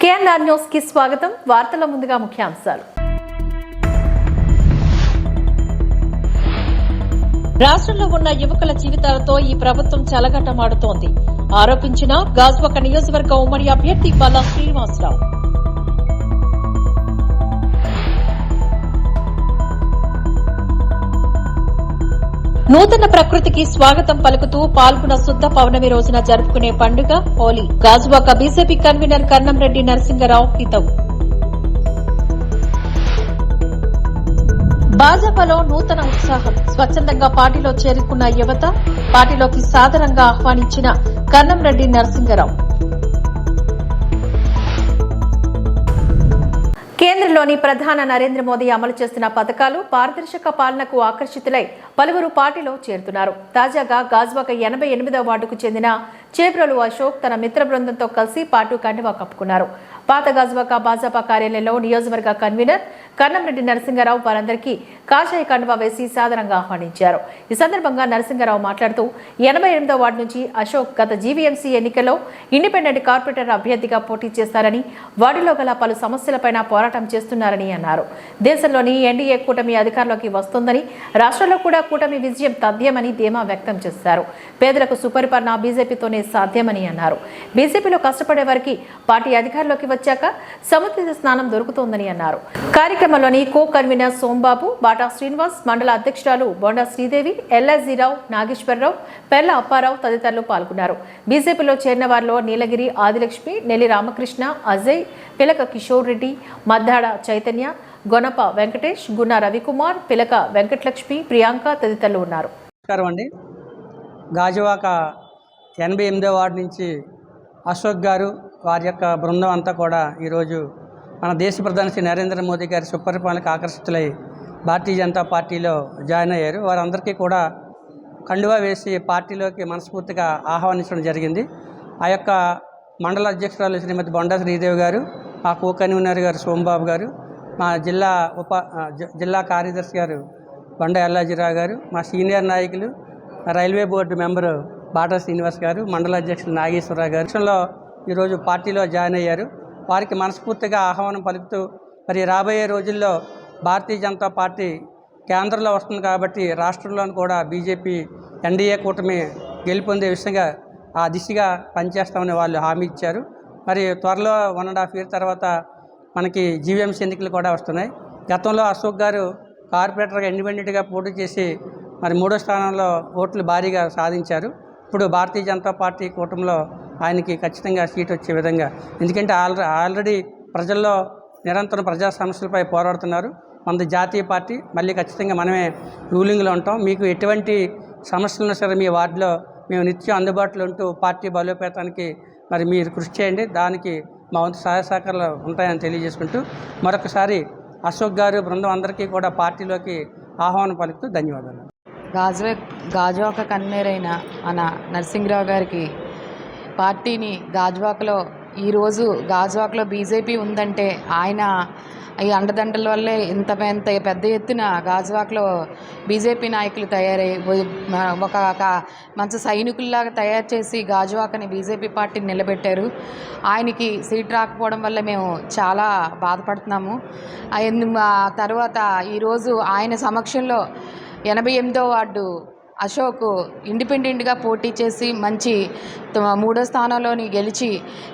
KNR news కి స్వాగతం. వార్తల ముందుగా ముఖ్యాంశాలు. రాష్ట్రంలో ఉన్న యువకుల జీవితాలతో ఈ ప్రభుత్వం చెలగట్టమాడుతోంది ఆరోపించిన గాజువాక నియోజకవర్గ ఉమ్మడి అభ్యర్థి బాలా శ్రీనివాసరావు. నూతన ప్రకృతికి స్వాగతం పలుకుతూ పాల్గొన శుద్ధ పౌర్ణమి రోజున జరుపుకునే పండుగ హోలీ. గాజువాక బీజేపీ కన్వీనర్ కన్నంరెడ్డి నరసింగరావు హితవు. భాజపాలో నూతన ఉత్సాహం. స్వచ్ఛందంగా పార్టీలో చేరుకున్న యువత పార్టీలోకి సాదరంగా ఆహ్వానించిన కన్నంరెడ్డి నరసింగరావు. కేంద్రంలోని ప్రధాని నరేంద్ర మోదీ అమలు చేస్తున్న పథకాలు పారదర్శక పాలనకు ఆకర్షితులై పలువురు పార్టీలో చేరుతున్నారు. తాజాగా గాజువాక 88వ వార్డుకు చెందిన చేబ్రోలు అశోక్ తన మిత్ర బృందంతో కలిసి పార్టీ కండువా కప్పుకున్నారు. పాత గాజువాక భాజపా కార్యాలయంలో నియోజకవర్గ కన్వీనర్ కన్నంరెడ్డి నరసింగరావు వారందరికీ కాషాయ కండువా వేసి సాదరంగా ఆహ్వానించారు. ఈ సందర్భంగా నరసింగరావు మాట్లాడుతూ 88వ వార్డు నుంచి అశోక్ గత జీవీఎంసీ ఎన్నికల్లో ఇండిపెండెంట్ కార్పొరేటర్ అభ్యర్థిగా పోటీ చేస్తారని, వార్డులో గల పలు సమస్యలపై పోరాటం చేస్తున్నారని అన్నారు. దేశంలోని ఎన్డీఏ కూటమి అధికారంలోకి వస్తుందని, రాష్ట్రంలో కూడా కూటమి విజయం తథ్యమని ధీమా వ్యక్తం చేశారు. పేదలకు సుపరిపాలన బీజేపీతోనే సాధ్యమని అన్నారు. బీజేపీలో కష్టపడే వారికి పార్టీ అధికారంలోకి వచ్చాక సముద్ర స్నానం దొరుకుతోందని అన్నారు. కార్యక్రమంలోని కో కన్వీనర్ సోంబాబు, బాటా శ్రీనివాస్, మండల అధ్యక్షురాలు బొండా శ్రీదేవి, ఎల్ఎస్జీరావు, నాగేశ్వరరావు, పెర్ల అప్పారావు తదితరులు పాల్గొన్నారు. బీజేపీలో చేరిన వారిలో నీలగిరి ఆదిలక్ష్మి, నెల్లి రామకృష్ణ, అజయ్, పిలక కిషోర్ రెడ్డి, మద్దాడ చైతన్య, గొనప వెంకటేష్, గున్నా రవికుమార్, పిలక వెంకటలక్ష్మి, ప్రియాంక తదితరులు ఉన్నారు. నమస్కారం అండి. గాజువాక 88వ వార్డు నుంచి అశోక్ గారు వారి యొక్క బృందం అంతా కూడా ఈరోజు మన దేశ ప్రధాని శ్రీ నరేంద్ర మోదీ గారి సుపరిపాలనకు ఆకర్షితులై భారతీయ జనతా పార్టీలో జాయిన్ అయ్యారు. వారందరికీ కూడా కండువా వేసి పార్టీలోకి మనస్ఫూర్తిగా ఆహ్వానించడం జరిగింది. ఆ యొక్క మండల అధ్యక్షురాలు శ్రీమతి బొండా శ్రీదేవి గారు, మా కో కన్వీనర్ గారు సోంబాబు గారు, మా జిల్లా కార్యదర్శి గారు బండ ఎల్లాజీరావు గారు, మా సీనియర్ నాయకులు railway board member Bata Srinivas గారు, మండల అధ్యక్షులు నాగేశ్వరరావు గారు ఈరోజు పార్టీలో జాయిన్ అయ్యారు. వారికి మనస్ఫూర్తిగా ఆహ్వానం పలుకుతూ మరి రాబోయే రోజుల్లో భారతీయ జనతా పార్టీ కేంద్రంలో వస్తుంది కాబట్టి రాష్ట్రంలోనూ కూడా బీజేపీ ఎన్డీఏ కూటమి గెలుపొందే విషయంగా ఆ దిశగా పనిచేస్తామని వాళ్ళు హామీ ఇచ్చారు. మరి త్వరలో 1.5 year తర్వాత మనకి జీవీఎంసీ ఎన్నికలు కూడా వస్తున్నాయి. గతంలో అశోక్ గారు కార్పొరేటర్గా ఇండిపెండెంట్గా పోటీ చేసి మరి 3వ స్థానంలో ఓట్లు భారీగా సాధించారు. ఇప్పుడు భారతీయ జనతా పార్టీ కూటమిలో ఆయనకి ఖచ్చితంగా సీట్ వచ్చే విధంగా, ఎందుకంటే ఆల్రెడీ ప్రజల్లో నిరంతరం ప్రజా సమస్యలపై పోరాడుతున్నారు. మనది జాతీయ పార్టీ, మళ్ళీ ఖచ్చితంగా మనమే రూలింగ్లో ఉంటాం. మీకు ఎటువంటి సమస్యలున్నా సరే మీ వార్డులో మేము నిత్యం అందుబాటులో ఉంటూ పార్టీ బలోపేతానికి మరి మీరు కృషి చేయండి. దానికి మా వంతు సహాయ సహకారాలు ఉంటాయని తెలియజేసుకుంటూ మరొకసారి అశోక్ గారు బృందం అందరికీ కూడా పార్టీలోకి ఆహ్వానం పలుకుతూ ధన్యవాదాలు. గాజువాక కన్వీనర్ అయిన మన నరసింగరావు గారికి పార్టీని ఈరోజు గాజువాకలో బీజేపీ ఉందంటే ఆయన ఈ అండదండల వల్లే ఇంత పెద్ద ఎత్తున గాజువాకలో బీజేపీ నాయకులు తయారై ఒక మంచి సైనికుల్లాగా తయారు చేసి గాజువాకని బీజేపీ పార్టీని నిలబెట్టారు. ఆయనకి సీట్ రాకపోవడం వల్ల మేము చాలా బాధపడుతున్నాము. తర్వాత ఈరోజు ఆయన సమక్షంలో 88వ వార్డు అశోక్ ఇండిపెండెంట్గా పోటీ చేసి మంచి 3వ స్థానంలోని గెలిచి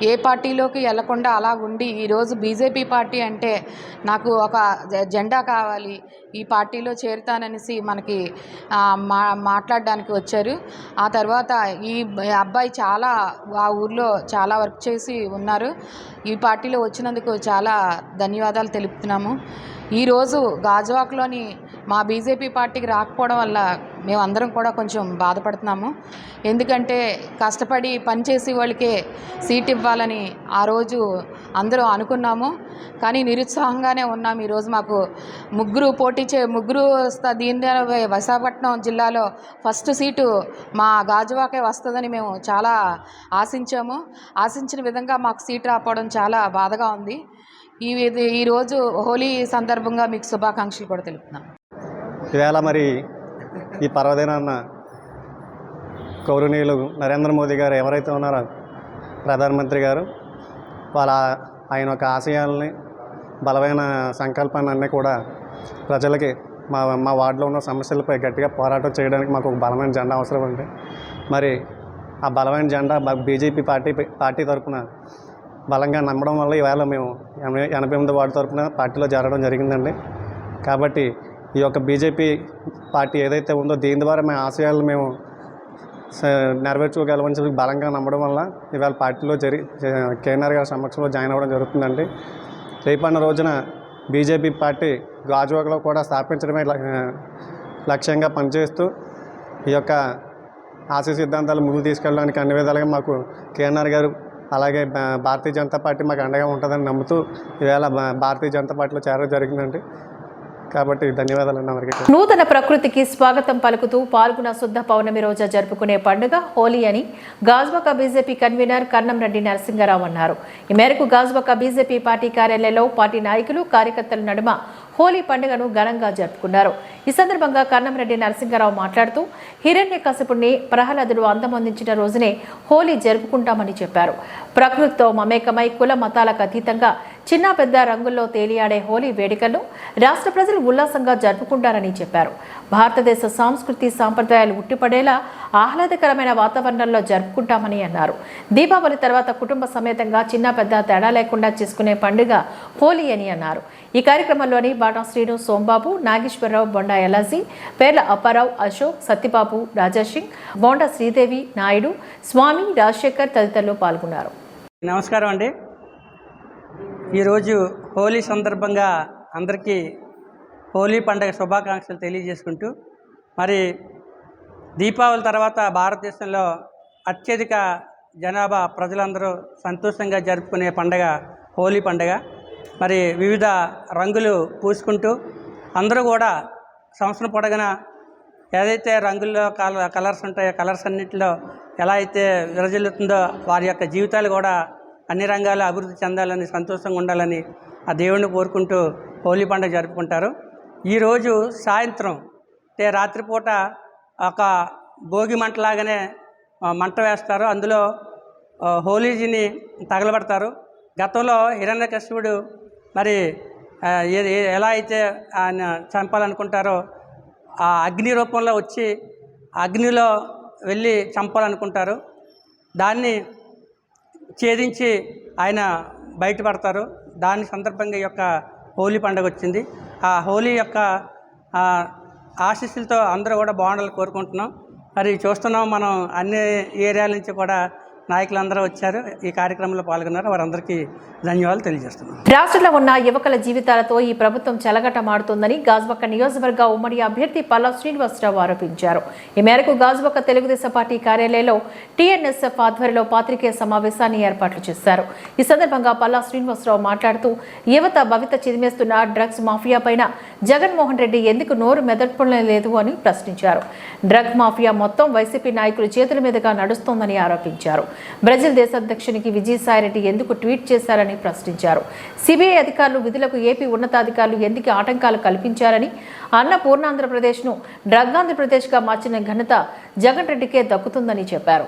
ఏ పార్టీలోకి వెళ్లకుండా అలా ఉండి ఈరోజు బీజేపీ పార్టీ అంటే నాకు ఒక జెండా కావాలి, ఈ పార్టీలో చేరుతాననేసి మనకి మాట్లాడడానికి వచ్చారు. ఆ తర్వాత ఈ అబ్బాయి ఆ ఊర్లో చాలా వర్క్ చేసి ఉన్నారు. ఈ పార్టీలో వచ్చినందుకు చాలా ధన్యవాదాలు తెలుపుతున్నాము. ఈరోజు గాజువాకలోని మా బీజేపీ పార్టీకి రాకపోవడం వల్ల మేమందరం కూడా కొంచెం బాధపడుతున్నాము. ఎందుకంటే కష్టపడి పనిచేసే వాళ్ళకే సీట్ ఇవ్వాలని ఆ రోజు అందరూ అనుకున్నాము, కానీ నిరుత్సాహంగానే ఉన్నాము. ఈరోజు మాకు ముగ్గురు దీని విశాఖపట్నం జిల్లాలో ఫస్ట్ సీటు మా గాజువాకే వస్తుందని మేము చాలా ఆశించిన విధంగా మాకు సీట్ రాకపోవడం చాలా బాధగా ఉంది. ఈరోజు హోలీ సందర్భంగా మీకు శుభాకాంక్షలు కూడా తెలుపుతున్నాం. ఈవేళ మరి ఈ పర్వదినాన్న గౌరవనీయులు నరేంద్ర మోదీ గారు ఎవరైతే ఉన్నారో ప్రధానమంత్రి గారు వాళ్ళ ఆయన ఒక ఆశయాలని బలమైన సంకల్పాన్ని అన్నీ కూడా ప్రజలకి మా వార్డులో ఉన్న సమస్యలపై గట్టిగా పోరాటం చేయడానికి మాకు ఒక బలమైన జెండా అవసరం ఉంది. మరి ఆ బలమైన జెండా బీజేపీ పార్టీ తరఫున బలంగా నమ్మడం వల్ల ఈవేళ మేము 88 వార్డు తరఫున పార్టీలో చేరడం జరిగిందండి. కాబట్టి ఈ యొక్క బీజేపీ పార్టీ ఏదైతే ఉందో దీని ద్వారా మేము ఆశయాలను మేము నెరవేర్చుకోగలమని చెప్పి బలంగా నమ్మడం వల్ల ఇవాళ పార్టీలో కేఎన్ఆర్ గారి సమక్షంలో జాయిన్ అవ్వడం జరుగుతుందండి. రేపన్న రోజున బీజేపీ పార్టీ గాజువాకలో కూడా స్థాపించడమే లక్ష్యంగా పనిచేస్తూ ఈ యొక్క ఆశయ సిద్ధాంతాలు ముందుకు తీసుకెళ్ళడానికి అన్ని విధాలుగా మాకు కేఎన్ఆర్ గారు అలాగే భారతీయ జనతా పార్టీ మాకు అండగా ఉంటుందని నమ్ముతూ ఈవేళ భారతీయ జనతా పార్టీలో చేరడం జరిగిందండి. కాబట్టి ధన్యవాదాలండి అందరికీ. నూతన ప్రకృతికి స్వాగతం పలుకుతూ పాల్గొన శుద్ధ పౌర్ణమి రోజు జరుపుకునే పండుగ హోలీ అని గాజువాక బీజేపీ కన్వీనర్ కన్నంరెడ్డి నరసింగరావు అన్నారు. ఈ మేరకు గాజువాక బీజేపీ పార్టీ కార్యాలయంలో పార్టీ నాయకులు కార్యకర్తల నడుమ హోలీ పండుగను ఘనంగా జరుపుకున్నారు. ఈ సందర్భంగా కన్నంరెడ్డి నరసింగరావు మాట్లాడుతూ హిరణ్యకశిపుణ్ణి ప్రహ్లాదుడు అందమొందించిన రోజునే హోలీ జరుపుకుంటామని చెప్పారు. ప్రకృతితో మమేకమై కుల మతాలకు అతీతంగా చిన్న పెద్ద రంగుల్లో తేలియాడే హోలీ వేడుకలను రాష్ట్ర ప్రజలు ఉల్లాసంగా జరుపుకుంటారని చెప్పారు. భారతదేశ సంస్కృతి సాంప్రదాయాలు ఉట్టిపడేలా ఆహ్లాదకరమైన వాతావరణంలో జరుపుకుంటామని అన్నారు. దీపావళి తర్వాత కుటుంబ సమేతంగా చిన్న పెద్ద తేడా లేకుండా చేసుకునే పండుగ హోలీ అని అన్నారు. ఈ కార్యక్రమంలోని బాటా శ్రీను, సోంబాబు, నాగేశ్వరరావు, బొండా ఎలాజీ, పేర్ల అప్పారావు, అశోక్, సత్యబాబు, రాజాసింగ్, బోండా శ్రీదేవి, నాయుడు, స్వామి, రాజశేఖర్ తదితరులు పాల్గొన్నారు. నమస్కారం అండి. ఈరోజు హోలీ సందర్భంగా అందరికీ హోలీ పండుగ శుభాకాంక్షలు తెలియజేసుకుంటూ, మరి దీపావళి తర్వాత భారతదేశంలో అత్యధిక జనాభా ప్రజలందరూ సంతోషంగా జరుపుకునే పండుగ హోలీ పండుగ. మరి వివిధ రంగులు పూసుకుంటూ అందరూ కూడా సంవత్సరం పొడవునా ఏదైతే రంగుల్లో కలర్స్ ఉంటాయో కలర్స్ అన్నింటిలో ఎలా అయితే విరజిల్లుతుందో వారి యొక్క జీవితాలు కూడా అన్ని రంగాలు అభివృద్ధి చెందాలని, సంతోషంగా ఉండాలని ఆ దేవుడిని కోరుకుంటూ హోలీ పండుగ జరుపుకుంటారు. ఈరోజు సాయంత్రం అంటే రాత్రిపూట ఒక భోగి మంటలాగానే మంట వేస్తారు. అందులో హోలీజీని తగలబెడతారు. గతంలో హిరణ్యకశిపుడు మరి ఎలా అయితే ఆయన చంపాలనుకుంటారో ఆ అగ్ని రూపంలో వచ్చి అగ్నిలో వెళ్ళి చంపాలనుకుంటారు. దాన్ని ఛేదించి ఆయన బయటపడతారు. దాని సందర్భంగా ఈ యొక్క హోలీ పండుగ వచ్చింది. ఆ హోలీ యొక్క ఆశీస్సులతో అందరూ కూడా బాగుండాలని కోరుకుంటున్నాం. మరి చూస్తున్నాం, మనం అన్ని ఏరియాల నుంచి కూడా నాయకులందరూ వచ్చారు, ఈ కార్యక్రమంలో పాల్గొన్నారు. వారందరికీ ధన్యవాదాలు తెలియజేస్తున్నాం. రాష్ట్రంలో ఉన్న యువకుల జీవితాలతో ఈ ప్రభుత్వం చెలగటమాడుతుందని గాజువాక నియోజకవర్గ ఉమ్మడి అభ్యర్థి పల్లా శ్రీనివాసరావు ఆరోపించారు. ఈ మేరకు గాజువాక తెలుగుదేశం పార్టీ కార్యాలయంలో టీఎన్ఎస్ఎఫ్ ఆధ్వర్యంలో పాత్రికేయ సమావేశాన్ని ఏర్పాట్లు చేశారు. ఈ సందర్భంగా పల్లా శ్రీనివాసరావు మాట్లాడుతూ యువత భవిత చిదిమేస్తున్న డ్రగ్స్ మాఫియా పైన జగన్మోహన్ రెడ్డి ఎందుకు నోరు మెదపడం లేదు అని ప్రశ్నించారు. డ్రగ్ మాఫియా మొత్తం వైసీపీ నాయకుల చేతుల మీదుగా నడుస్తోందని ఆరోపించారు. బ్రెజిల్ దేశ అధ్యక్షునికి విజయసాయిరెడ్డి ఎందుకు ట్వీట్ చేశారని ప్రశ్నించారు. సిబిఐ అధికారులు విధులకు ఏపీ ఉన్నతాధికారులు ఎందుకు ఆటంకాలు కల్పించారని, అన్న పూర్ణాంధ్రప్రదేశ్ను డ్రగ్ ఆంధ్రప్రదేశ్గా మార్చిన ఘనత జగన్ రెడ్డికే దక్కుతుందని చెప్పారు.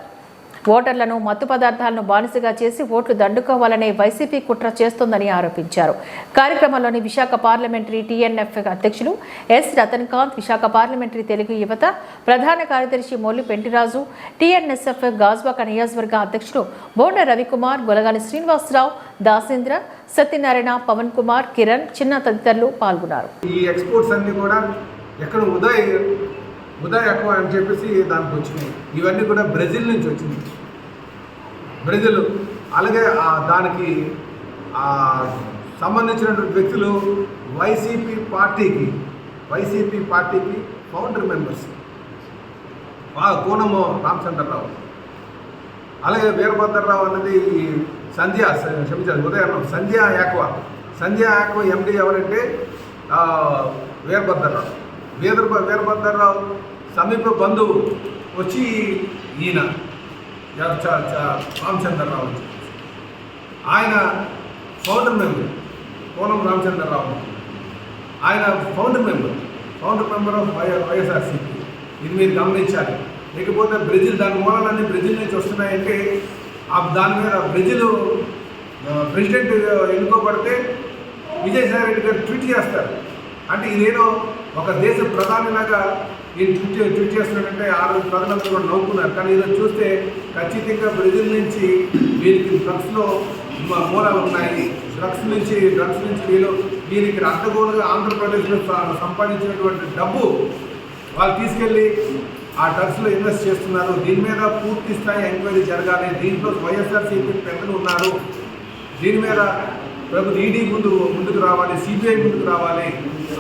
ఓటర్లను మత్తు పదార్థాలను బానిసగా చేసి ఓట్లు దండుకోవాలనే వైసీపీ కుట్ర చేస్తోందని ఆరోపించారు. కార్యక్రమంలోని విశాఖ పార్లమెంటరీ టీఎన్ఎఫ్ అధ్యక్షులు ఎస్ రతన్కాంత్, విశాఖ పార్లమెంటరీ తెలుగు యువత ప్రధాన కార్యదర్శి మోలి పెంటిరాజు, టీఎన్ఎస్ఎఫ్ గాజువాక నియోజకవర్గ అధ్యక్షులు బోండ రవికుమార్, గొలగాని శ్రీనివాసరావు, దాసేంద్ర, సత్యనారాయణ, పవన్ కుమార్, కిరణ్, చిన్న తదితరులు పాల్గొన్నారు. ఈ ఎక్స్పోర్ట్స్ అన్ని కూడా ఎక్కడ ఉదయ్ ఎక్కువ అని చెప్పేసి దానికి వచ్చినాయి. ఇవన్నీ కూడా బ్రెజిల్ నుంచి వచ్చింది. బ్రెజిల్ అలాగే దానికి సంబంధించినటువంటి వ్యక్తులు వైసీపీ పార్టీకి ఫౌండర్ మెంబర్స్ కోనము రామచంద్రరావు, అలాగే వీరభద్రరావు అనేది సంధ్య యాక్వా ఎండి ఎవరంటే వీరభద్రరావు సమీప బంధువు వచ్చి ఈయన రామచంద్రరావు, ఆయన ఫౌండర్ మెంబర్ కోనం రామచంద్రరావు, ఆయన ఫౌండర్ మెంబర్ ఆఫ్ వైఎస్ఆర్సీపీ. ఇది మీరు గమనించాలి. లేకపోతే బ్రెజిల్ దాని మూలాలన్నీ బ్రెజిల్ నుంచి వస్తున్నాయంటే దాని మీద బ్రెజిల్ ప్రెసిడెంట్ ఎన్నుకోబడితే విజయసాయి రెడ్డి గారు ట్వీట్ చేస్తారు. అంటే ఇదేదో ఒక దేశ ప్రధానిలాగా ఈయన ట్వీట్ చేస్తున్నాడంటే ఆ రోజు ప్రజలందరూ కూడా నవ్వుకున్నారు. కానీ ఈరోజు చూస్తే ఖచ్చితంగా బ్రెజిల్ నుంచి వీరికి డ్రగ్స్లో మూలాలు ఉన్నాయి. డ్రగ్స్ నుంచి వీరికి అడ్డగోలుగా ఆంధ్రప్రదేశ్లో సంపాదించినటువంటి డబ్బు వాళ్ళు తీసుకెళ్ళి ఆ డ్రగ్స్లో ఇన్వెస్ట్ చేస్తున్నారు. దీని మీద పూర్తి స్థాయి ఎంక్వైరీ జరగాలి. దీంట్లో వైఎస్ఆర్సీపీ పెద్దలు ఉన్నారు. దీని మీద ఈడీ ముందుకు రావాలి, సిబిఐ ముందుకు రావాలి.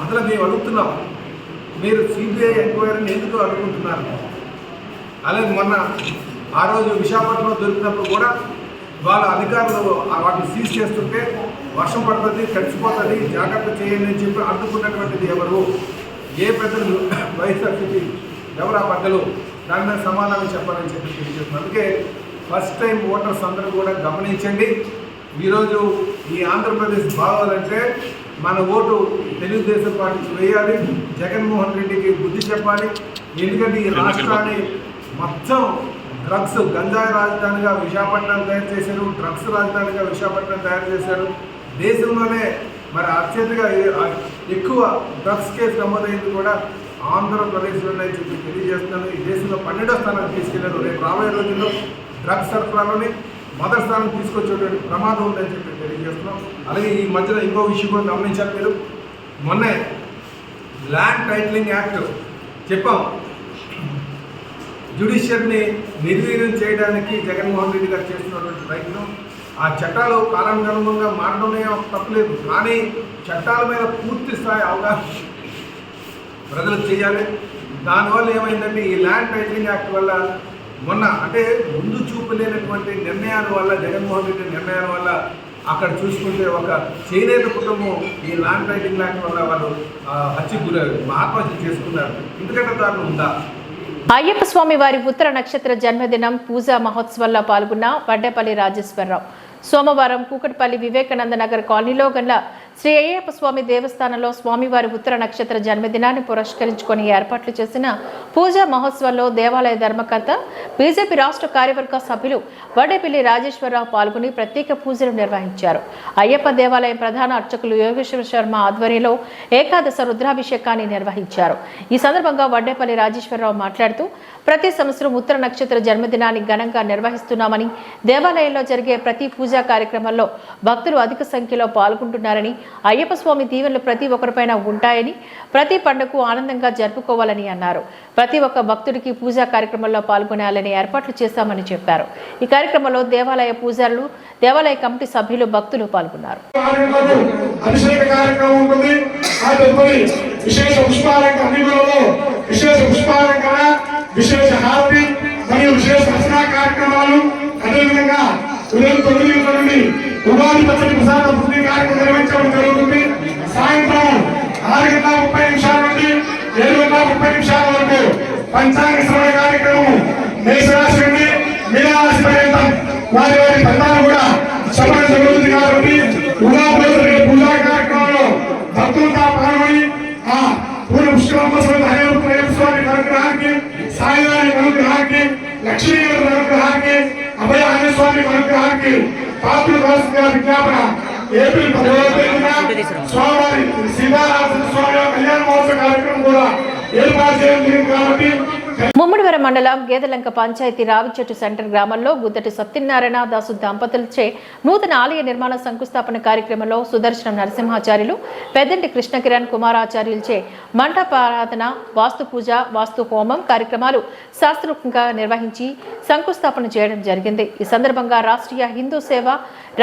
అసలు మేము అడుగుతున్నాం, మీరు సిబిఐ ఎంక్వైరీని ఎందుకు అడుగుతున్నారు? అలాగే మొన్న ఆ రోజు విశాఖపట్నంలో దొరికినప్పుడు కూడా వాళ్ళ అధికారులు వాటిని సీజ్ చేస్తుంటే వర్షం పడుతుంది, తడిచిపోతుంది, జాగ్రత్త చేయండి అని చెప్పి అడ్డుకున్నటువంటిది ఎవరు? ఏ పెద్దలు? వైఎస్ఆర్సీపీ ఎవరు ఆ పెద్దలు? దాని మీద సమాధానం చెప్పాలని చెప్పి తెలియజేస్తున్నారు. అందుకే ఫస్ట్ టైం ఓటర్స్ అందరూ కూడా గమనించండి. ఈరోజు ఈ ఆంధ్రప్రదేశ్ బాగోవాలంటే మన ఓటు తెలుగుదేశం పార్టీకి వేయాలి. జగన్మోహన్ రెడ్డికి బుద్ధి చెప్పాలి. ఎందుకంటే ఈ రాష్ట్రాన్ని మొత్తం డ్రగ్స్ గంజాయి రాజధానిగా విశాఖపట్నం తయారు చేశారు, డ్రగ్స్ రాజధానిగా విశాఖపట్నం తయారు చేశారు. దేశంలోనే మరి అత్యధిక ఎక్కువ డ్రగ్స్ కేసు నమోదైంది కూడా ఆంధ్రప్రదేశ్లోనే చెప్పి తెలియజేస్తున్నాను. ఈ దేశంలో 12వ స్థానానికి తీసుకెళ్లారు. రేపు రాబోయే రోజుల్లో డ్రగ్స్ సరఫరాలోని మొదటి స్థానం తీసుకొచ్చేటువంటి ప్రమాదం ఉందని చెప్పి తెలియజేస్తున్నాం. అలాగే ఈ మధ్యన ఇంకో విషయం కూడా గమనించాలి. మీరు మొన్నే ల్యాండ్ టైటిలింగ్ యాక్ట్ చెప్పాం. జ్యుడిషియర్ని నిర్వీర్యం చేయడానికి జగన్మోహన్ రెడ్డి గారు చేస్తున్నటువంటి ప్రయత్నం. ఆ చట్టాలు కాలానుగుణంగా మారడమే తప్పలేదు, కానీ చట్టాల మీద పూర్తి స్థాయి అవగాహన ప్రజలకు చేయాలి. దానివల్ల ఏమైందంటే ఈ ల్యాండ్ టైటిలింగ్ యాక్ట్ వల్ల మొన్న అంటే ముందు చూపు లేనటువంటి నిర్ణయాల వల్ల, జగన్మోహన్ రెడ్డి నిర్ణయాల వల్ల అక్కడ చూసుకుంటే ఒక చేనేత కుటుంబం ఈ ల్యాండ్ టైటిలింగ్ యాక్ట్ వల్ల వాళ్ళు హత్యకు గురయ్యారు, ఆత్మహత్య చేసుకున్నారు. ఎందుకంటే దారుణం ఉందా? అయ్యప్ప స్వామి వారి ఉత్తర నక్షత్ర జన్మదినం పూజా మహోత్సవాల్లో పాల్గొన్న వడ్డేపల్లి రాజేశ్వరరావు సోమవారం కూకట్పల్లి వివేకానంద నగర్ కాలనీలో గల శ్రీ అయ్యప్ప స్వామి దేవస్థానంలో స్వామివారి ఉత్తర నక్షత్ర జన్మదినాన్ని పురస్కరించుకొని ఏర్పాట్లు చేసిన పూజా మహోత్సవంలో దేవాలయ ధర్మకర్త బీజేపీ రాష్ట్ర కార్యవర్గ సభ్యులు వడ్డేపల్లి రాజేశ్వరరావు పాల్గొని ప్రత్యేక పూజలు నిర్వహించారు. అయ్యప్ప దేవాలయం ప్రధాన అర్చకులు యోగేశ్వర శర్మ ఆధ్వర్యంలో ఏకాదశ రుద్రాభిషేకాన్ని నిర్వహించారు. ఈ సందర్భంగా వడ్డేపల్లి రాజేశ్వరరావు మాట్లాడుతూ ప్రతి సంవత్సరం ఉత్తర నక్షత్ర జన్మదినాన్ని ఘనంగా నిర్వహిస్తున్నామని, దేవాలయంలో జరిగే ప్రతి పూజా కార్యక్రమంలో భక్తులు అధిక సంఖ్యలో పాల్గొంటున్నారని, అయ్యప్ప స్వామి దీవెనలు ప్రతి ఒక్కరిపైన ఉంటాయని, ప్రతి పండుగకు ఆనందంగా జరుపుకోవాలని అన్నారు. ప్రతి ఒక్క భక్తుడికి పూజా కార్యక్రమంలో పాల్గొనాలని ఏర్పాట్లు చేశామని చెప్పారు. ఈ కార్యక్రమంలో దేవాలయ పూజారులు, దేవాలయ కమిటీ సభ్యులు, భక్తులు పాల్గొన్నారు. విశేష హారతి మరియు విశేష దర్శన కార్యక్రమాలు, అదేవిధంగా ఉదయం 9 గంటల నుండి ఉగాది పచ్చడి ప్రసాద పూజ కార్యక్రమం నిర్వహించడం జరుగుతుంది. సాయంత్రం 6:30 నుండి 7:30 వరకు పంచాంగ శ్రవణ కార్యక్రమం మేషరాశి నుండి మీనరాశి పర్యంతం వారి వారి ఫలితాలు కూడా చెప్పడం జరుగుతుంది. కాబట్టి ఉగాది జరిగే పూజా కార్యక్రమంలో భక్తులతో పాల్గొని ఆ పూర్ణ పుష్కరస్వామి అనుగ్రహానికి, సాయివారి అనుగ్రహానికి, లక్ష్మీ అనుగ్రహానికి, అభయ స్వామి అనుగ్రహానికి పాత్రలు కావాల్సిన విజ్ఞాపన. ఏప్రిల్ 10వ తేదీన స్వామివారి సీతారామ స్వామి కళ్యాణ మహోత్సవ కార్యక్రమం కూడా ఏర్పాటు చేయడం జరిగింది. కాబట్టి ముమ్మడివరం మండలం గేదెలంక పంచాయతీ రావిచెట్టు సెంటర్ గ్రామంలో గుద్దటి సత్యనారాయణ దాసు దంపతులచే నూతన ఆలయ నిర్మాణ శంకుస్థాపన కార్యక్రమంలో సుదర్శనం నరసింహాచార్యులు, పెద్దంటి కృష్ణకిరణ్ కుమారాచార్యులచే మంటపారాధన, వాస్తు పూజ, వాస్తు హోమం కార్యక్రమాలు శాస్త్రోక్తంగా నిర్వహించి శంకుస్థాపన చేయడం జరిగింది. ఈ సందర్భంగా రాష్ట్రీయ హిందూ సేవ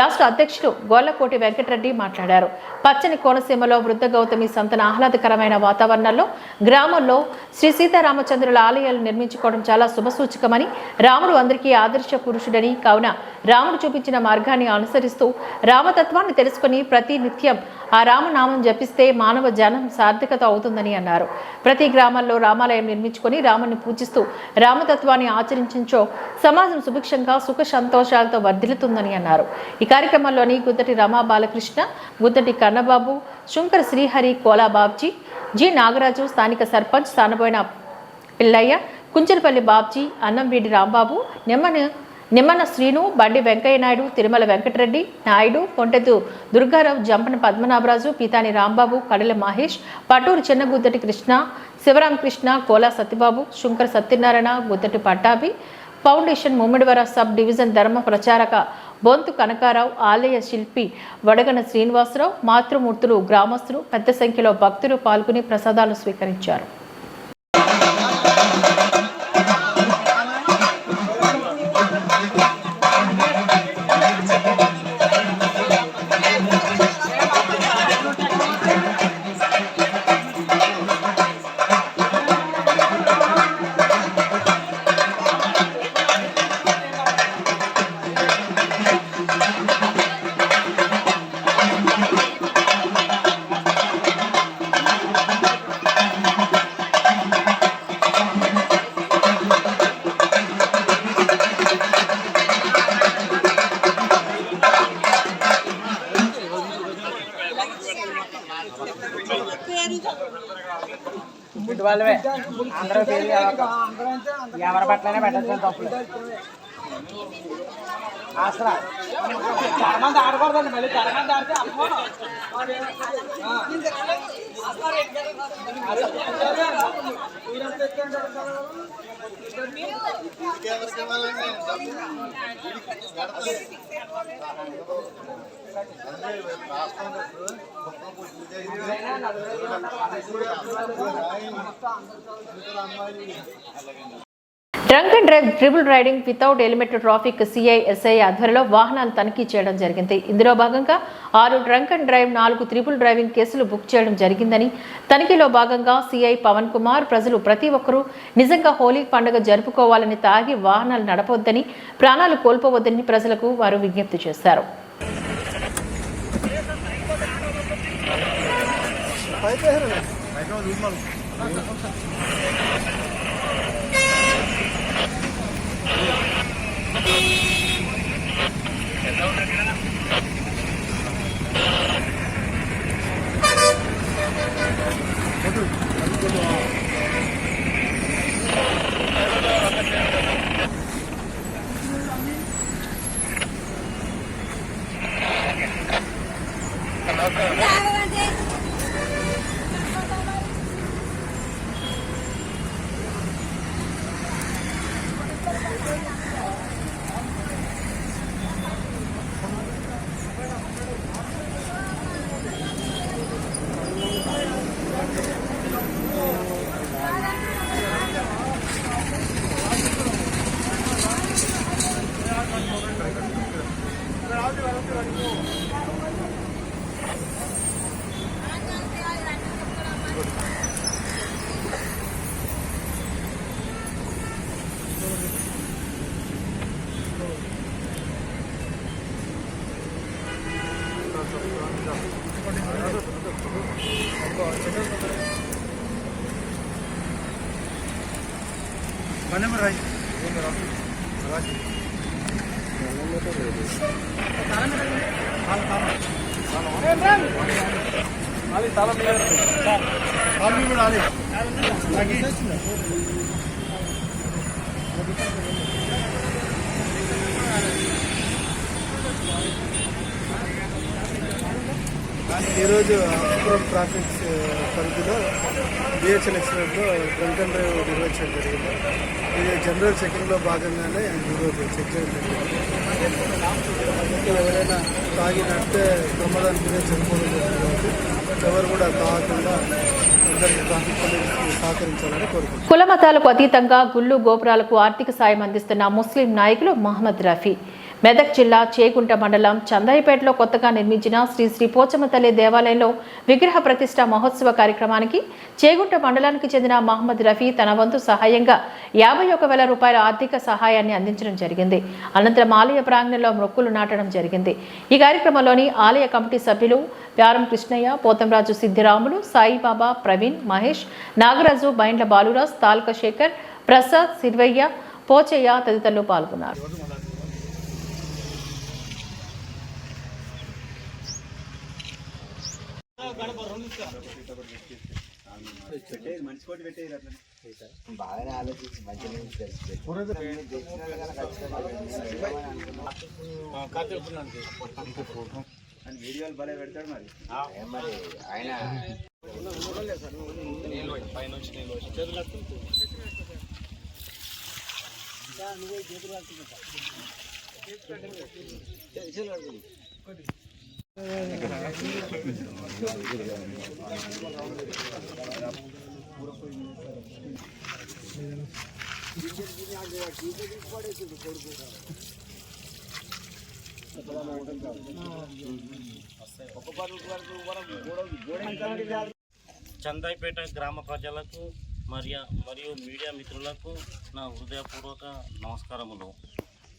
రాష్ట్ర అధ్యక్షులు గొల్లకోటి వెంకటరెడ్డి మాట్లాడారు. పచ్చని కోనసీమలో వృద్ధ గౌతమి సంతన ఆహ్లాదకరమైన వాతావరణంలో గ్రామంలో శ్రీ సీతారామచంద్రుల ఆలయాలు నిర్మించుకోవడం చాలా శుభసూచకమని, రాముడు అందరికీ ఆదర్శ పురుషుడని, కావున రాముడు చూపించిన మార్గాన్ని అనుసరిస్తూ రామతత్వాన్ని తెలుసుకుని ప్రతి నిత్యం ఆ రామనామం జపిస్తే మానవ జనం సార్థకత అవుతుందని అన్నారు. ప్రతి గ్రామాల్లో రామాలయం నిర్మించుకొని రాముని పూజిస్తూ రామతత్వాన్ని ఆచరించో సమాజం సుభిక్షంగా సుఖ సంతోషాలతో వర్ధిల్లుతుందని అన్నారు. ఈ కార్యక్రమంలోని గుద్దటి రమా బాలకృష్ణ, గుద్దటి కన్నబాబు, శుంకర శ్రీహరి, కోలా బాబ్జీ, జి నాగరాజు, స్థానిక sarpanch Sanaboina Pillaiah, కుంచరపల్లి Babji, అన్నంవీడి Rambabu, Nemmani Nimmana Srinu, Bandi Venkaiah Naidu, Tirumala Venkatareddy Naidu, Kontheddu Durgarao, Jampana Padmanabharaju, Peethani Rambabu, Kadela Mahesh, Paturu Chinnaguddati Krishna, Sivaramakrishna, Kola Satyababu, Sunkara Satyanarayana, Guddati Pattabhi, foundation Mummidivaram sub division ధర్మ ప్రచారక బొంతు కనకారావు, ఆలయ శిల్పి వడగన శ్రీనివాసరావు, మాతృమూర్తులు, గ్రామస్తులు పెద్ద సంఖ్యలో భక్తులు పాల్గొని ప్రసాదాలు స్వీకరించారు. వాళ్ళవే అందరూ పేరు ఎవరి పట్లనే పెట్టచ్చు తప్పులు అసలు చాలా మంది ఆడకూడదండి మళ్ళీ చాలా మంది ఆడితే అమ్మో drunk and drive triple riding without helmet traffic CI SI ఆధ్వర్యంలో వాహనాలు తనిఖీ చేయడం జరిగింది. ఇందులో భాగంగా 6 drunk and drive, 4 triple driving కేసులు బుక్ చేయడం జరిగిందని, తనిఖీలో భాగంగా సిఐ పవన్ కుమార్ ప్రజలు ప్రతి ఒక్కరూ నిజంగా హోలీ పండుగ జరుపుకోవాలని, తాగి వాహనాలు నడపొద్దని, ప్రాణాలు కోల్పోవద్దని ప్రజలకు వారు విజ్ఞప్తి చేశారు. ఈరోజు ఆకుపురం ట్రాఫిక్ పరిధిలో బిహెచ్ఎల్ ఎక్స్ప్రెస్లో డ్రంక్ అండ్ డ్రైవ్ నిర్వహించడం జరిగింది. ఇది జనరల్ చెకింగ్లో భాగంగానే ఈరోజు చెక్ చేయడం జరిగింది. ఎవరైనా తాగి నడితే ప్రమాదానికి గురే చనిపోవడం జరుగుతుంది. ఎవరు కూడా తాగకుండా అందరికీ ట్రాఫిక్ పోలీసులు సహకరించాలని కోరుకుంటున్నారు. కుల మతాలకు అతీతంగా గుళ్ళు గోపురాలకు ఆర్థిక సాయం అందిస్తున్న ముస్లిం నాయకులు మహమ్మద్ రఫీ మెదక్ జిల్లా చేగుంట మండలం చందాయిపేటలో కొత్తగా నిర్మించిన శ్రీ శ్రీ పోచమ్మ తల్లి దేవాలయంలో విగ్రహ ప్రతిష్ట మహోత్సవ కార్యక్రమానికి చేగుంట మండలానికి చెందిన మహమ్మద్ రఫీ తన వంతు సహాయంగా 51,000 రూపాయల ఆర్థిక సహాయాన్ని అందించడం జరిగింది. అనంతరం ఆలయ ప్రాంగణంలో మొక్కులు నాటడం జరిగింది. ఈ కార్యక్రమంలోని ఆలయ కమిటీ సభ్యులు ప్యారం కృష్ణయ్య, పోతంరాజు సిద్ధిరాములు, సాయిబాబా, ప్రవీణ్, మహేష్, నాగరాజు, బైండ్ల బాలురాజ్, తాల్క శేఖర్, ప్రసాద్, సిర్వయ్య, పోచయ్య తదితరులు పాల్గొన్నారు. బాగానే ఆలోచించి మంచిగా వీడియోలు భలే పెడతాడు మరి మరి ఆయన చందాయిపేట గ్రామ ప్రజలకు మరియు మీడియా మిత్రులకు నా హృదయపూర్వక నమస్కారములు.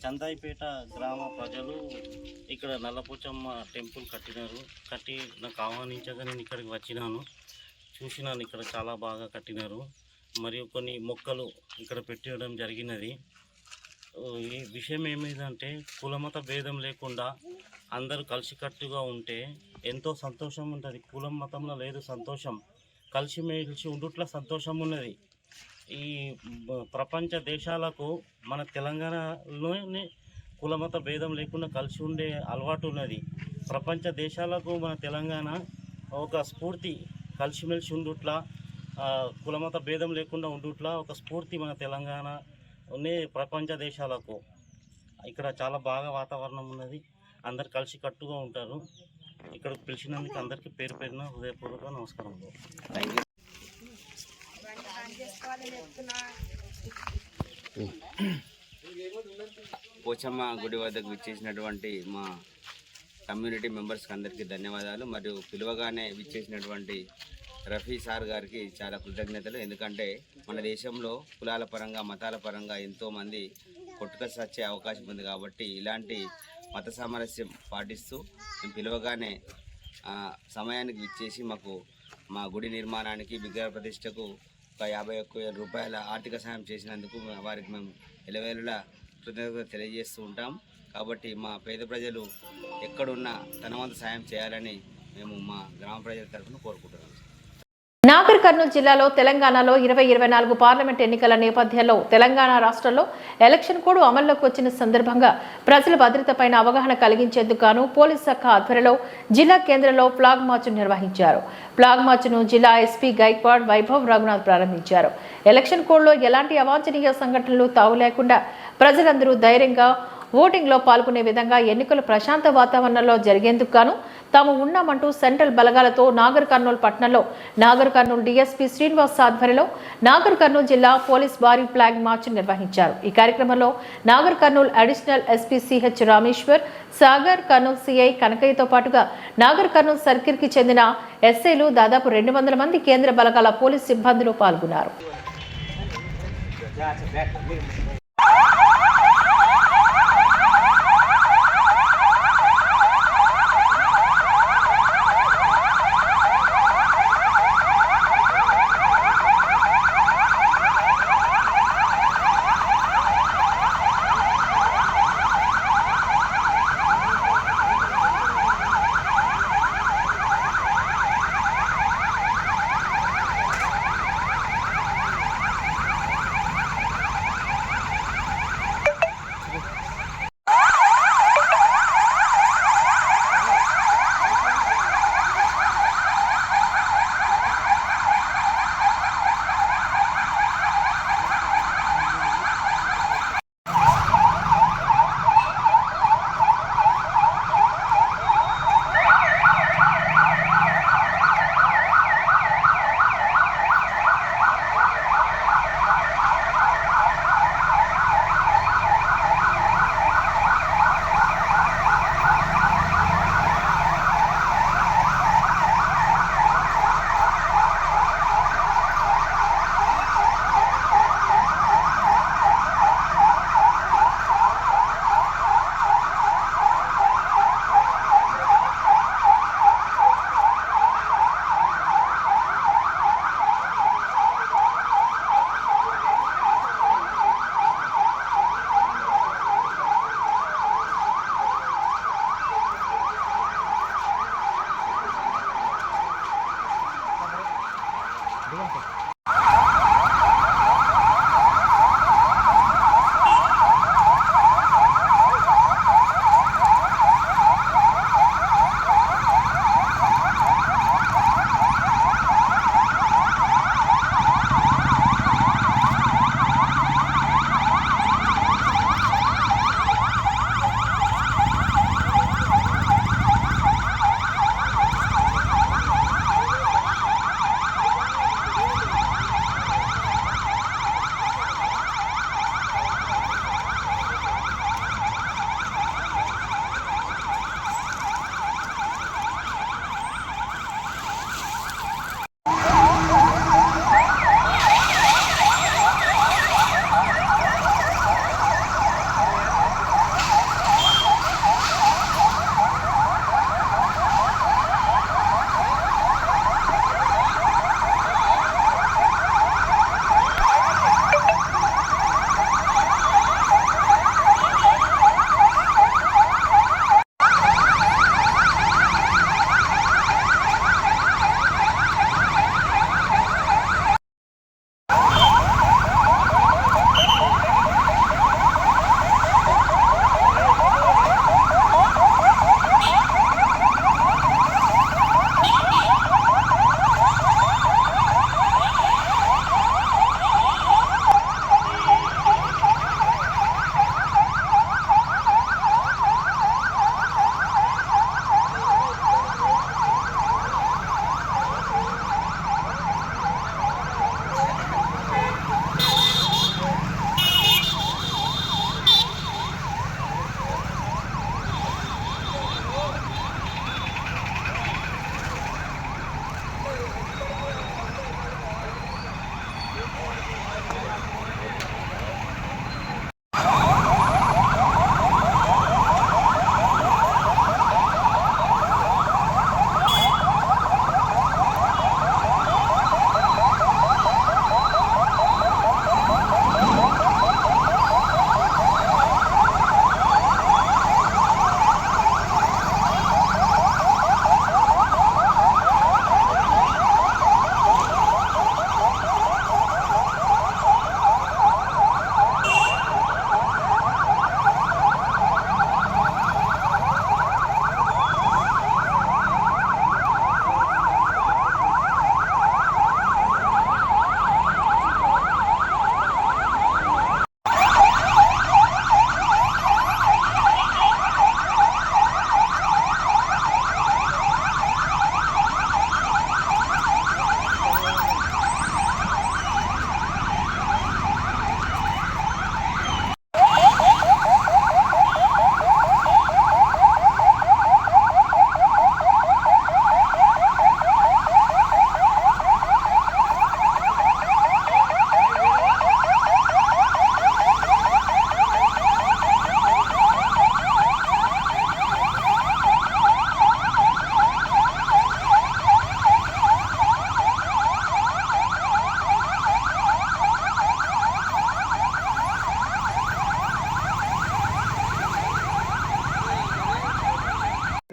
చందాయిపేట గ్రామ ప్రజలు ఇక్కడ నల్లపోచమ్మ టెంపుల్ కట్టి నాకు ఆహ్వానించగా నేను ఇక్కడికి వచ్చినాను, చూసినాను. ఇక్కడ చాలా బాగా కట్టినారు. మరియు కొన్ని మొక్కలు ఇక్కడ పెట్టడం జరిగినది. ఈ విషయం ఏమిటంటే కులమత భేదం లేకుండా అందరూ కలిసికట్టుగా ఉంటే ఎంతో సంతోషం ఉంటుంది. కులం మతంలో లేదు సంతోషం, కలిసిమెలిసి ఉండుట్లా సంతోషం ఉన్నది. ఈ ప్రపంచ దేశాలకు మన తెలంగాణలోనే కులమత భేదం లేకుండా కలిసి ఉండే అలవాటు ఉన్నది. ప్రపంచ దేశాలకు మన తెలంగాణ ఒక స్ఫూర్తి, కలిసిమెలిసి ఉండుట్లా కులమత భేదం లేకుండా ఉండుట్లా ఒక స్ఫూర్తి మన తెలంగాణ ప్రపంచ దేశాలకు. ఇక్కడ చాలా బాగా వాతావరణం ఉన్నది, అందరు కలిసి కట్టుగా ఉంటారు. ఇక్కడికి పిలిచినందుకు అందరికీ పేరు పేరున హృదయపూర్వక నమస్కారములు. పోచమ్మ గుడి వద్దకు విచ్చేసినటువంటి మా కమ్యూనిటీ మెంబర్స్కి అందరికీ ధన్యవాదాలు. మరియు పిలువగానే విచ్చేసినటువంటి రఫీ సార్ గారికి చాలా కృతజ్ఞతలు. ఎందుకంటే మన దేశంలో కులాల పరంగా మతాల పరంగా ఎంతోమంది కొట్టుక సచ్చే అవకాశం ఉంది. కాబట్టి ఇలాంటి మత సామరస్యం పాటిస్తూ మేము పిలువగానే సమయానికి విచ్చేసి మాకు మా గుడి నిర్మాణానికి విగ్రహ ప్రతిష్టకు ఒక 51,000 రూపాయల ఆర్థిక సాయం చేసినందుకు వారికి మేము ఎలవేళలా కృతజ్ఞత తెలియజేస్తూ ఉంటాం. కాబట్టి మా పేద ప్రజలు ఎక్కడున్నా తన వంతు సాయం చేయాలని మేము మా గ్రామ ప్రజల తరఫున కోరుకుంటున్నాం. నాగర్ కర్నూలు జిల్లాలో తెలంగాణలో 2024 పార్లమెంట్ ఎన్నికల నేపథ్యంలో తెలంగాణ రాష్ట్రంలో ఎలక్షన్ కోడ్ అమల్లోకి వచ్చిన సందర్భంగా ప్రజల భద్రతపై అవగాహన కలిగించేందుకు గాను పోలీస్ శాఖ ఆధ్వర్యంలో జిల్లా కేంద్రంలో ఫ్లాగ్ మార్చ్ నిర్వహించారు. ఫ్లాగ్ మార్చ్ను జిల్లా ఎస్పీ గైక్వాడ్ వైభవ్ రఘునాథ్ ప్రారంభించారు. ఎలక్షన్ కోడ్లో ఎలాంటి అవాంఛనీయ సంఘటనలు తావు లేకుండా ప్రజలందరూ ధైర్యంగా ఓటింగ్లో పాల్గొనే విధంగా ఎన్నికలు ప్రశాంత వాతావరణంలో జరిగేందుకు గాను తాము ఉన్నామంటూ సెంట్రల్ బలగాలతో నాగర్ కర్నూలు పట్టణంలో నాగర్ కర్నూలు డీఎస్పీ శ్రీనివాస్ ఆధ్వర్యంలో నాగర్ కర్నూలు జిల్లా పోలీస్ భారీ ఫ్లాగ్ మార్చ్ నిర్వహించారు. ఈ కార్యక్రమంలో Nagar Kurnool additional SP CH Rameshwar, Sagar Kurnool CI కనకయ్యతో పాటుగా నాగర్ కర్నూలు సర్కిల్కి చెందిన ఎస్ఐలు దాదాపు 200 మంది కేంద్ర బలగాల పోలీస్ సిబ్బందులు పాల్గొన్నారు.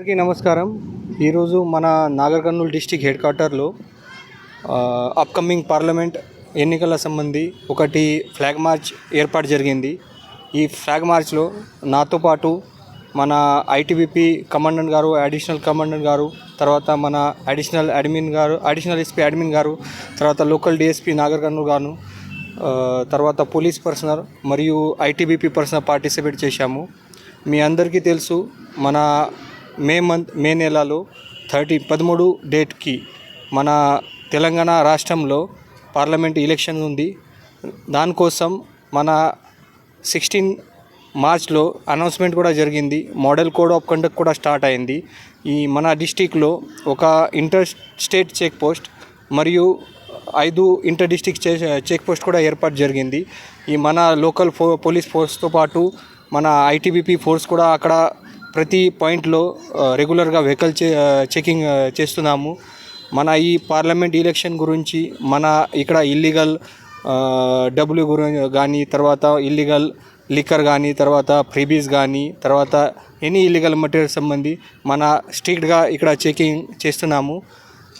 అందరికీ నమస్కారం. ఈరోజు మన నాగర్ కర్నూలు డిస్టిక్ హెడ్ క్వార్టర్లో అప్కమింగ్ పార్లమెంట్ ఎన్నికల సంబంధి ఒకటి ఫ్లాగ్ మార్చ్ ఏర్పాటు జరిగింది. ఈ ఫ్లాగ్ మార్చ్లో నాతో పాటు మన ఐటీబీపీ కమాండెంట్ గారు, అడిషనల్ కమాండెంట్ గారు, తర్వాత మన అడిషనల్ ఎస్పీ అడ్మిన్ గారు, తర్వాత లోకల్ డిఎస్పీ నాగర్ కర్నూలు గారు, తర్వాత పోలీస్ పర్సనల్ మరియు ఐటీబీపీ పర్సనల్ పార్టిసిపేట్ చేశాము. మీ అందరికీ తెలుసు, మన మే నెలలో 13 డేట్కి మన తెలంగాణ రాష్ట్రంలో పార్లమెంట్ ఎలక్షన్ ఉంది. దానికోసం మన 16 మార్చ్లో అనౌన్స్మెంట్ కూడా జరిగింది. మోడల్ కోడ్ ఆఫ్ కండక్ట్ కూడా స్టార్ట్ అయింది. ఈ మన డిస్టిక్లో ఒక ఇంటర్ స్టేట్ చెక్ పోస్ట్ మరియు 5 ఇంటర్ డిస్టిక్ చెక్ పోస్ట్ కూడా ఏర్పాటు జరిగింది. ఈ మన లోకల్ పోలీస్ ఫోర్స్తో పాటు మన ఐటీబీపీ ఫోర్స్ కూడా అక్కడ ప్రతి పాయింట్లో రెగ్యులర్గా వెహికల్ చెకింగ్ చేస్తున్నాము. మన ఈ పార్లమెంట్ ఎలక్షన్ గురించి మన ఇక్కడ ఇల్లీగల్ డబ్బులు గురించి కానీ, తర్వాత ఇల్లీగల్ లిక్కర్ కానీ, తర్వాత ఫ్రీబీస్ కానీ, తర్వాత ఎనీ ఇల్లీగల్ మెటీరియల్ సంబంధి మన స్ట్రిక్ట్గా ఇక్కడ చెకింగ్ చేస్తున్నాము.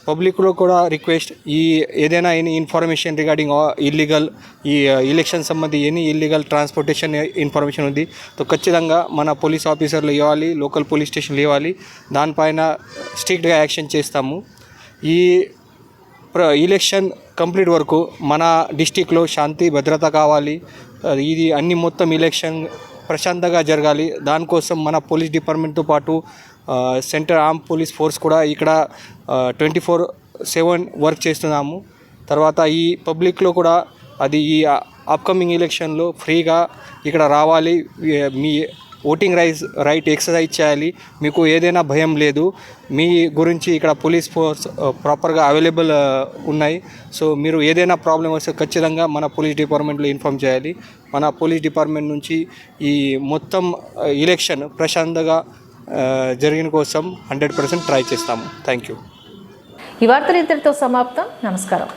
పబ్లిక్లో కూడా రిక్వెస్ట్, ఈ ఏదైనా ఎనీ ఇన్ఫర్మేషన్ రిగార్డింగ్ ఇల్లీగల్ ఈ ఎలక్షన్ సంబంధి ఎనీ ఇల్లీగల్ ట్రాన్స్పోర్టేషన్ ఇన్ఫర్మేషన్ ఉంది తో ఖచ్చితంగా మన పోలీస్ ఆఫీసర్లు ఇవ్వాలి, లోకల్ పోలీస్ స్టేషన్లు ఇవ్వాలి. దానిపైన స్ట్రిక్ట్గా యాక్షన్ చేస్తాము. ఈ ఎలక్షన్ కంప్లీట్ వరకు మన డిస్టిక్లో శాంతి భద్రత కావాలి. ఇది అన్ని మొత్తం ఎలక్షన్ ప్రశాంతంగా జరగాలి. దానికోసం మన పోలీస్ డిపార్ట్మెంట్తో పాటు సెంట్రల్ ఆర్మ్ పోలీస్ ఫోర్స్ కూడా ఇక్కడ 24/7 వర్క్ చేస్తున్నాము. తర్వాత ఈ పబ్లిక్లో కూడా అది ఈ అప్కమింగ్ ఎలక్షన్లో ఫ్రీగా ఇక్కడ రావాలి, మీ ఓటింగ్ రైట్ ఎక్సర్సైజ్ చేయాలి. మీకు ఏదైనా భయం లేదు, మీ గురించి ఇక్కడ పోలీస్ ఫోర్స్ ప్రాపర్గా అవైలబుల్ ఉన్నాయి. సో మీరు ఏదైనా ప్రాబ్లం వస్తే ఖచ్చితంగా మన పోలీస్ డిపార్ట్మెంట్లో ఇన్ఫామ్ చేయాలి. మన పోలీస్ డిపార్ట్మెంట్ నుంచి ఈ మొత్తం ఎలక్షన్ ప్రశాంతంగా జరిగిన కోసం 100% ట్రై చేస్తాము. Thank you. ఈ వార్తలు ఇంతటితో సమాప్తం. నమస్కారం.